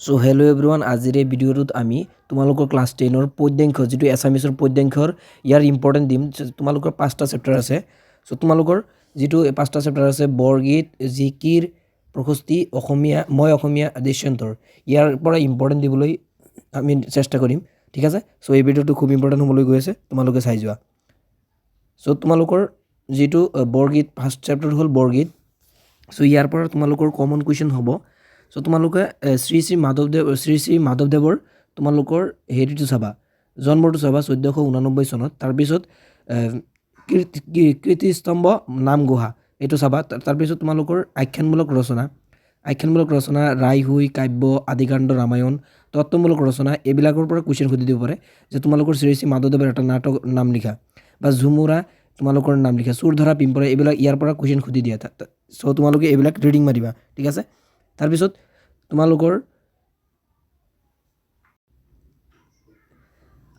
So hello' everyone, আজিৰ এই ভিডিঅ'টোত আমি তোমালোকৰ ক্লাছ 10ৰ পদ্যাংশ যিটো এছামিছৰ পদ্যাংশৰ ইয়াৰ ইম্পৰ্টেণ্ট দিম। তোমালোকৰ 5টা চেপ্টাৰ আছে। সো তোমালোকৰ যিটো 5টা চেপ্টাৰ আছে বৰগীত, জিকিৰ, প্ৰশস্তি, অসমীয়া, মই অসমীয়া, দৃশ্যান্তৰ, ইয়াৰ পৰা ইম্পৰ্টেণ্ট দিবলৈ আমি চেষ্টা কৰিম। ঠিক আছে, সো এই ভিডিঅ'টো খুব ইম্পৰ্টেণ্ট হ'বলৈ গৈ আছে, তোমালোকে চাই যোৱা। সো তোমালোকৰ যিটো বৰগীত, ফাৰ্ষ্ট চেপ্টাৰ হ'ল বৰগীত। সো ইয়াৰ পৰা তোমালোকৰ কমন কুৱেশ্যন হ'ব। সো তোমালোকে শ্ৰী শ্ৰী মাধৱদেৱৰ তোমালোকৰ হেৰিটো চাবা, জন্মটো চাবা 1489 চনত। তাৰপিছত কীৰ্তিস্তম্ভ নামগুহা এইটো চাবা। তাৰপিছত তোমালোকৰ আখ্যানমূলক ৰচনা ৰাইহুই, কাব্য, আদিকাণ্ড, ৰামায়ণ, তত্ত্বমূলক ৰচনা এইবিলাকৰ পৰা কুৱেশ্যন সুধি দিব পাৰে যে তোমালোকৰ শ্ৰী শ্ৰী মাধৱদেৱৰ এটা নাটক নাম লিখা, বা ঝুমুৰা তোমালোকৰ নাম লিখা, চুৰ ধৰা পিম্পৰা, এইবিলাক ইয়াৰ পৰা কুৱেশ্যন সুধি দিয়া। চ' তোমালোকে এইবিলাক ৰিডিং মাৰিবা। ঠিক আছে, তাৰপিছত তোমালোকৰ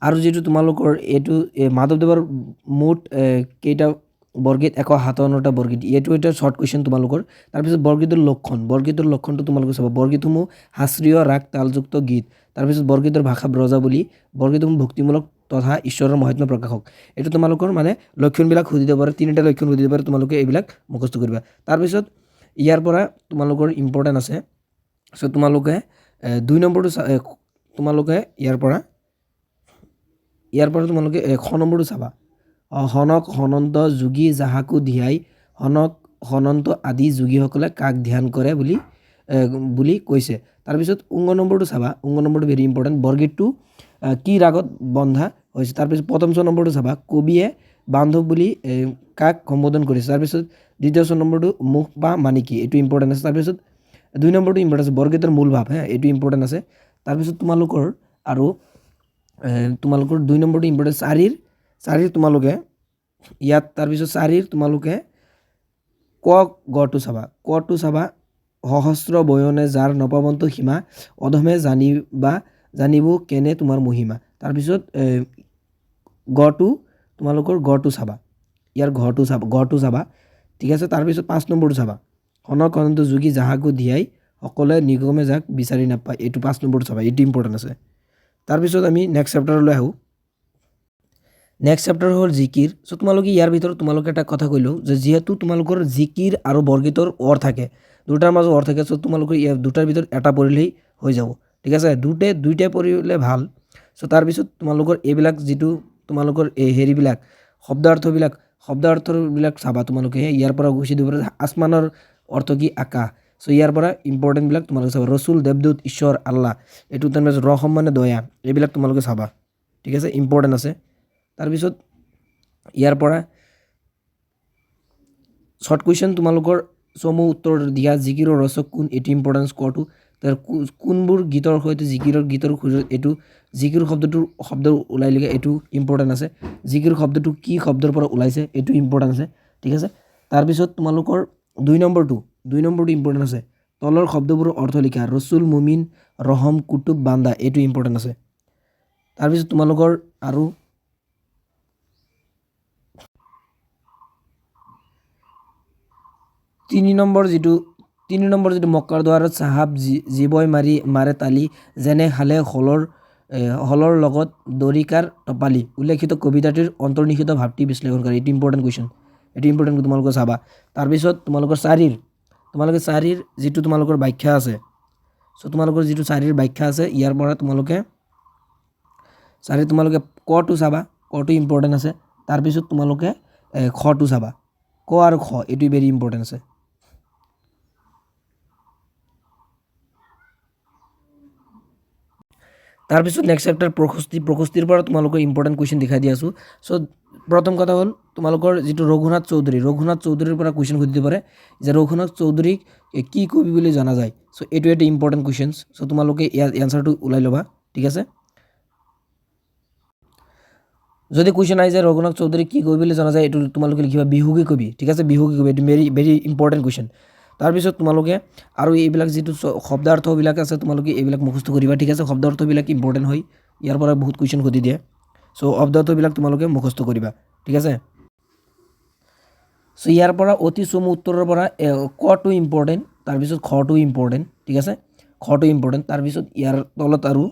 আৰু যিটো তোমালোকৰ এইটো মাধৱদেৱৰ মুঠ কেইটা বৰগীত, 157টা বৰগীত, এইটো এটা শ্বৰ্ট কুৱেশ্যন তোমালোকৰ। তাৰপিছত বৰগীতৰ লক্ষণটো তোমালোকে চাবা। বৰগীতসমূহ শাস্ত্ৰীয় ৰাগ তালযুক্ত গীত। তাৰপিছত বৰগীতৰ ভাষা ব্ৰজাৱলী, বৰগীতসমূহ ভক্তিমূলক তথা ঈশ্বৰৰ মহাত্ম্য প্ৰকাশক। এইটো তোমালোকৰ মানে লক্ষণবিলাক সুধি দিব পাৰে, 3টা লক্ষণ সুধি দিব পাৰে, তোমালোকে এইবিলাক মুখস্থ কৰিবা। তাৰপিছত ইয়াৰ পৰা তোমালোকৰ ইম্পৰ্টেণ্ট আছে। চ' তোমালোকে 2 নম্বৰটো তোমালোকে ইয়াৰ পৰা তোমালোকে 1 নম্বৰটো চাবা। হনক হনন্ত যোগী যাহাকো ধিয়াই, হনক হনন্ত আদি যোগীসকলে কাক ধ্যান কৰে বুলি কৈছে। তাৰপিছত 19 নম্বৰটো চাবা। 19 নম্বৰটো ভেৰি ইম্পৰ্টেণ্ট। বৰগীতটো কি ৰাগত বন্ধা হৈছে। তাৰপিছত 15 নম্বৰটো চাবা। কবিয়ে বান্ধৱ বুলি কাক সম্বোধন কৰিছে। তাৰপিছত 2 নম্বৰটো মুখ বা মানে কি, এইটো ইম্পৰ্টেণ্ট আছে। তাৰপিছত 2 নম্বৰটো ইম্পৰ্টেণ্ট আছে, বৰগীতৰ মূল ভাৱ, এইটো ইম্পৰ্টেণ্ট আছে। তাৰপিছত তোমালোকৰ 2 নম্বৰটো ইম্পৰ্টেণ্ট চাৰিৰ তোমালোকে ইয়াত, তাৰপিছত চাৰিৰ তোমালোকে গটো চাবা। সহস্ৰ বয়নে যাৰ নপাবন্ত সীমা, অধমে জানিব কেনে তোমাৰ মহিমা। তাৰপিছত তোমালোকৰ গটো চাবা, ইয়াৰ ঘৰটো চাবা। ঠিক আছে, তাৰপিছত 5 নম্বৰটো চাবা। হনক হনন্ত যোগী যাহাকো ধিয়াই, সকলোৱে নিগমে যাক বিচাৰি নাপায়, এইটো 5 নম্বৰটো চাবা, এইটো ইম্পৰ্টেণ্ট আছে। তাৰপিছত আমি নেক্সট চেপ্টাৰলৈ আহোঁ। নেক্সট চেপ্টাৰ হ'ল জিকিৰ। চ' তোমালোকে ইয়াৰ ভিতৰত তোমালোকে এটা কথা কৈ লওঁ যে যিহেতু তোমালোকৰ জিকিৰ আৰু বৰগীতৰ অৰ থাকে, দুটাৰ মাজত অৰ থাকে। চ' তোমালোকে ইয়াৰ দুটাৰ ভিতৰত এটা পঢ়িলেই হৈ যাব। ঠিক আছে, দুইটাই পঢ়িলে ভাল। চ' তাৰপিছত তোমালোকৰ এইবিলাক যিটো তোমালোকৰ এই হেৰিবিলাক শব্দাৰ্থবিলাক চাবা তোমালোকে। ইয়াৰ পৰা গুচি দিব পাৰে আসমানৰ অৰ্থ কি, আকাশ। চ' ইয়াৰ পৰা ইম্পৰ্টেণ্টবিলাক তোমালোকে চাবা। ৰচুল, দেৱদূত, ঈশ্বৰ, আল্লাহ, এইটো তাৰপিছত ৰহম মানে দয়া, এইবিলাক তোমালোকে চাবা। ঠিক আছে, ইম্পৰ্টেণ্ট আছে। তাৰপিছত ইয়াৰ পৰা শ্বৰ্ট কুৱেশ্যন তোমালোকৰ চমু উত্তৰ দিয়া। জিকিৰৰ ৰচক কোন, এইটো ইম্পৰ্টেণ্ট স্ক'ৰটো। তাৰ কোনবোৰ গীতৰ সৈতে গীতৰ এইটো জিকিৰ শব্দ ওলাই লিখে, এইটো ইম্পৰ্টেণ্ট আছে। জিকিৰ শব্দটো কি শব্দৰ পৰা ওলাইছে, এইটো ইম্পৰ্টেণ্ট আছে। ঠিক আছে, তাৰপিছত তোমালোকৰ 2 নম্বৰটো ইম্পৰ্টেণ্ট আছে। তলৰ শব্দবোৰৰ অৰ্থ লিখা। ৰচুল, মুমিন, ৰহম, কুতুব, বান্দা, এইটো ইম্পৰ্টেণ্ট আছে। তাৰপিছত তোমালোকৰ আৰু 3 নম্বৰ যিটো মক্কাৰ দুৱাৰত চাহাব জীৱই মাৰে তালি, যেনে হালে হলৰ লগত দৰিকাৰ টপালি, উল্লেখিত কবিতাটিৰ অন্তৰ্নিহিত ভাৱটি বিশ্লেষণ কৰে, এইটো ইম্পৰ্টেণ্ট কুৱেশ্যন, এইটো ইম্পৰ্টেণ্ট তোমালোকে চাবা। তাৰপিছত তোমালোকৰ চাৰিৰ যিটো তোমালোকৰ ব্যাখ্যা আছে। চ' তোমালোকৰ যিটো চাৰিৰ ব্যাখ্যা আছে, ইয়াৰ পৰা তোমালোকে কটো চাবা, কটো ইম্পৰ্টেণ্ট আছে। তাৰপিছত তোমালোকে খটো চাবা, ক আৰু খ, এইটো ভেৰি ইম্পৰ্টেণ্ট আছে। তাৰপিছত নেক্সট চেপ্টাৰ প্ৰশস্তিৰ পৰা তোমালোকৰ ইম্পৰ্টেণ্ট কুৱেশ্যন দেখাই দি আছোঁ। চ' প্ৰথম কথা হ'ল তোমালোকৰ যিটো ৰঘুনাথ চৌধুৰীৰ পৰা কুৱেশ্যন সুধি দিব পাৰে যে ৰঘুনাথ চৌধুৰীক কি কবি বুলি জনা যায়। চ' এইটো এটা ইম্পৰ্টেণ্ট কুৱেশ্যন। চ' তোমালোকে ইয়াৰ এনচাৰটো ওলাই ল'বা। ঠিক আছে, যদি কুৱেশ্যন আহি যায় ৰঘুনাথ চৌধুৰী কি কবি বুলি জনা যায়, এইটো তোমালোকে লিখিবা বিহুগী কবি। ঠিক আছে, বিহুগী কবি, এইটো ভেৰি ইম্পৰ্টেণ্ট কুৱেশ্যন। তাৰপিছত তোমালোকে আৰু এইবিলাক যিটো শব্দাৰ্থবিলাক আছে, তোমালোকে এইবিলাক মুখস্থ কৰিবা। ঠিক আছে, শব্দাৰ্থবিলাক ইম্পৰ্টেণ্ট হয়, ইয়াৰ পৰা বহুত কুৱেশ্যন সুধি দিয়ে। চ' শব্দাৰ্থবিলাক তোমালোকে মুখস্থ কৰিবা। ঠিক আছে, চ' ইয়াৰ পৰা অতি চমু উত্তৰৰ পৰা কটো ইম্পৰ্টেণ্ট, তাৰপিছত খটো ইম্পৰ্টেণ্ট। ঠিক আছে, খটো ইম্পৰ্টেণ্ট তাৰপিছত ইয়াৰ তলত আৰু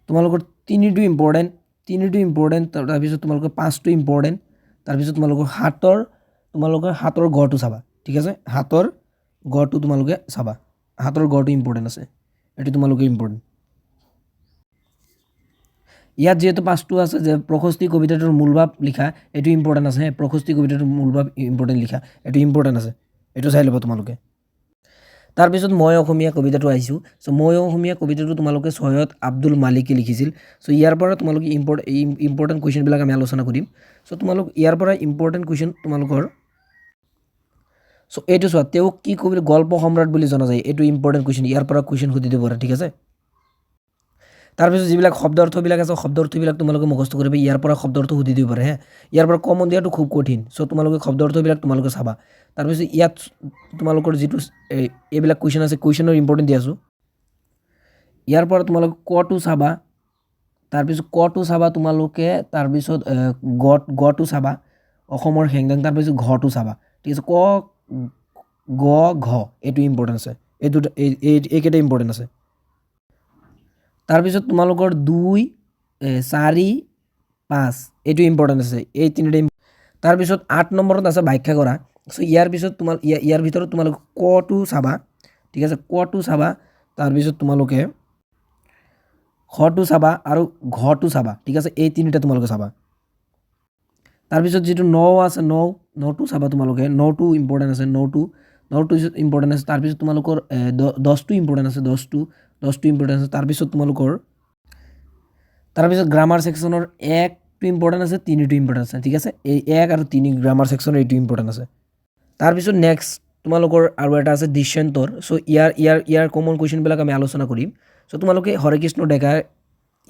তোমালোকৰ তিনিটো ইম্পৰ্টেণ্ট তাৰপিছত তোমালোকৰ পাঁচটো ইম্পৰ্টেণ্ট তাৰপিছত তোমালোকৰ হাতৰ গড়টো চাবা ঠিক আছে হাতৰ গড়টো তোমালোকে চাবা হাতৰ গড়টো ইম্পৰ্টেণ্ট আছে এইটো তোমালোকে ইম্পৰ্টেণ্ট ইয়াত যেহেতু পাঁচটো আছে যে প্ৰশস্তি কবিতাটোৰ মূলভাৱ লিখা এইটো ইম্পৰ্টেণ্ট আছে প্ৰশস্তি কবিতাটোৰ মূলভাৱ ইম্পৰ্টেণ্ট লিখা এইটো ইম্পৰ্টেণ্ট আছে এইটো চাই ল'ব তোমালোকে তাৰপিছত মই অসমীয়া কবিতাটো আহিছোঁ চ' মই অসমীয়া কবিতাটো তোমালোকে সৈয়দ আব্দুল মালিকে লিখিছিল চ' ইয়াৰ পৰা তোমালোকে ইম্পৰ্টেণ্ট কুৱেশ্যনবিলাক আমি আলোচনা কৰিম চ' তোমালোক ইয়াৰ পৰা ইম্পৰ্টেণ্ট কুৱেশ্যন তোমালোকৰ চ' এইটো চোৱা তেওঁক কি কবি গল্প সম্ৰাট বুলি জনা যায় এইটো ইম্পৰ্টেণ্ট কুৱেশ্যন ইয়াৰ পৰা কুৱেশ্যন সুধি দিব পাৰে ঠিক আছে তাৰপিছত যিবিলাক শব্দ অৰ্থবিলাক আছে শব্দ অৰ্থবিলাক তোমালোকে মুখস্থ কৰিবা ইয়াৰ পৰা শব্দ অৰ্থ সুধি দিব পাৰে হে ইয়াৰ পৰা কমন দিয়াটো খুব কঠিন চ' তোমালোকে শব্দ অৰ্থবিলাক তোমালোকে চাবা তাৰপিছত ইয়াত তোমালোকৰ যিটো এইবিলাক কুৱেশ্যন আছে কুৱেশ্যনৰ ইম্পৰ্টেণ্ট দি আছোঁ ইয়াৰ পৰা তোমালোকে কটো চাবা তাৰপিছত কটো চাবা তোমালোকে তাৰপিছত গটো চাবা অসমৰ হেংদাং তাৰপিছত ঘটো চাবা ঠিক আছে ক গ ঘ এইটো ইম্পৰ্টেণ্ট আছে এইকেইটা ইম্পৰ্টেণ্ট আছে তাৰপিছত তোমালোকৰ 2 4 5 এইটো ইম্পৰ্টেণ্ট আছে এই তিনিটা তাৰপিছত 8 নম্বৰত আছে ব্যাখ্যা কৰা চ' ইয়াৰ পিছত ইয়াৰ ভিতৰত তোমালোকে কটো চাবা ঠিক আছে কটো চাবা তাৰপিছত তোমালোকে খটো চাবা আৰু ঘটো চাবা ঠিক আছে এই তিনিটা তোমালোকে চাবা তাৰপিছত যিটো 9 আছে 9টো চাবা তোমালোকে 9টো ইম্পৰ্টেণ্ট আছে 9টো ইম্পৰ্টেণ্ট আছে তাৰপিছত তোমালোকৰ 10টো ইম্পৰ্টেণ্ট আছে 10টো ইম্পৰ্টেণ্ট আছে তাৰপিছত গ্ৰামাৰ ছেকশ্যনৰ 1টো ইম্পৰ্টেণ্ট আছে 3টো ইম্পৰ্টেণ্ট আছে ঠিক আছে এই 1 আৰু 3 গ্ৰামাৰ ছেকশ্যনৰ এইটো ইম্পৰ্টেণ্ট আছে তাৰপিছত নেক্সট তোমালোকৰ আৰু এটা আছে দৃশ্যান্তৰ চ' ইয়াৰ কমন কুৱেশ্যনবিলাক আমি আলোচনা কৰিম চ' তোমালোকে হৰে কৃষ্ণ ডেকাৰ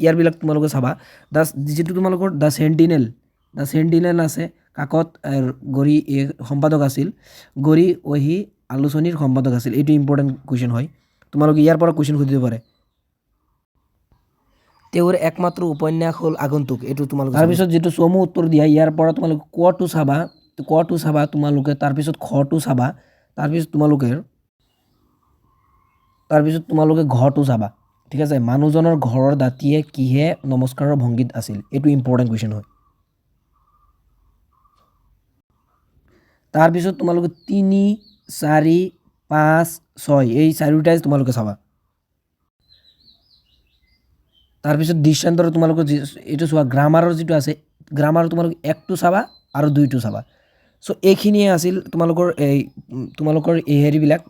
ইয়াৰবিলাক তোমালোকে চাবা যিটো তোমালোকৰ দ্য চেণ্টিনেল আছে কাকত গৰি সম্পাদক আছিল গৰি ওহি আলোচনীৰ সম্পাদক আছিল এইটো ইম্পৰ্টেণ্ট কুৱেশ্যন হয় তোমালোকে ইয়াৰ পৰা কুৱেশ্যন সুধিব পাৰে তেওঁৰ একমাত্ৰ উপন্যাস হ'ল আগন্তুক এইটো তোমালোকে তাৰপিছত যিটো চমু উত্তৰ দিয়া ইয়াৰ পৰা তোমালোকে কটো চাবা তোমালোকে তাৰপিছত খটো চাবা তাৰপিছত তোমালোকে ঘটো চাবা ঠিক আছে মানুহজনৰ ঘৰৰ দাঁতিয়ে কিহে নমস্কাৰৰ ভংগীত আছিল এইটো ইম্পৰ্টেণ্ট কুৱেশ্যন হয় তাৰপিছত তোমালোকে 3 4 5 6 এই চাৰিটাই তোমালোকে চাবা তাৰপিছত দৃশ্যান্তৰ তোমালোকে এইটো চোৱা গ্ৰামাৰৰ যিটো আছে গ্ৰামাৰ তোমালোকে 1টো চাবা আৰু 2টো চাবা চ' এইখিনিয়ে আছিল তোমালোকৰ এই হেৰিবিলাক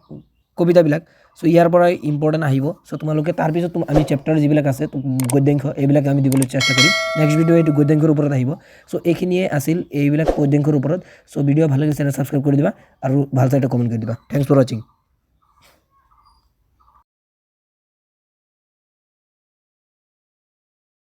কবিতাবিলাক চ' ইয়াৰ পৰা ইম্পৰ্টেণ্ট আহিব চ' তোমালোকে তাৰপিছত আমি চেপ্টাৰ যিবিলাক আছে গদ্যাংশ এইবিলাক আমি দিবলৈ চেষ্টা কৰিম নেক্সট ভিডিঅ' এইটো গদ্যাংশৰ ওপৰত আহিব চ' এইখিনিয়ে আছিল এইবিলাক গদ্যাংশৰ ওপৰত চ' ভিডিঅ' ভাল লাগিলে চেনেল ছাবস্ক্ৰাইব কৰি দিবা আৰু ভাল চাই এটা কমেণ্ট কৰি দিবা থেংকছ ফৰ ৱাচিং